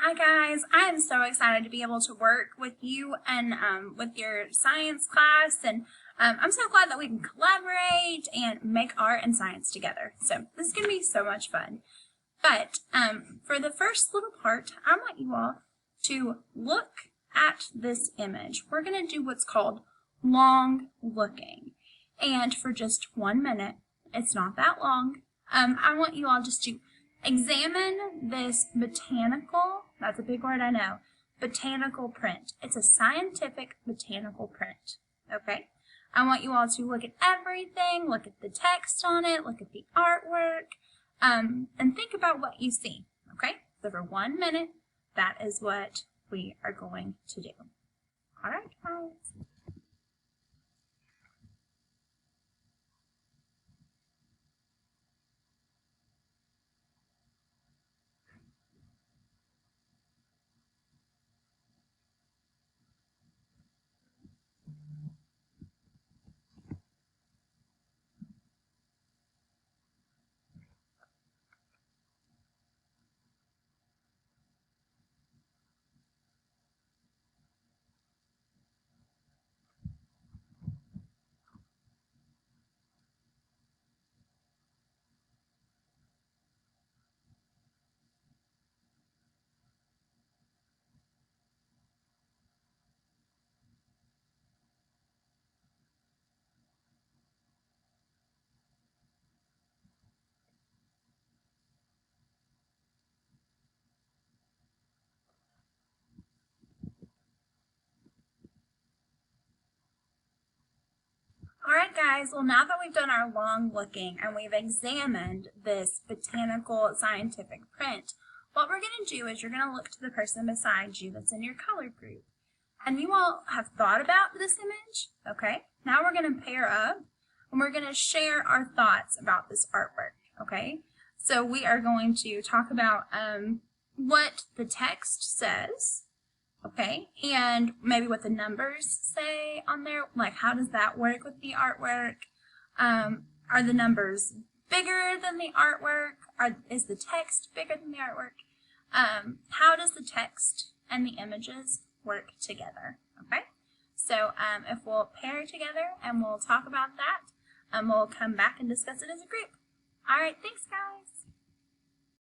Hi guys, I'm so excited to be able to work with you and with your science class, and I'm so glad that we can collaborate and make art and science together. So this is going to be so much fun. But for the first little part, I want you all to look at this image. We're going to do what's called long looking, and for just 1 minute, it's not that long, I want you all just to examine this botanical, that's a big word I know, botanical print. It's a scientific botanical print, okay? I want you all to look at everything, look at the text on it, look at the artwork, and think about what you see, okay? So for 1 minute, that is what we are going to do. All right, guys. Alright guys, well now that we've done our long looking and we've examined this botanical scientific print, what we're going to do is you're going to look to the person beside you that's in your color group. And you all have thought about this image, okay? Now we're going to pair up and we're going to share our thoughts about this artwork, okay? So we are going to talk about what the text says, okay, and maybe what the numbers say on there, like how does that work with the artwork? Are the numbers bigger than the artwork? Is the text bigger than the artwork? How does the text and the images work together, okay? So if we'll pair together and we'll talk about that, we'll come back and discuss it as a group. All right, thanks guys.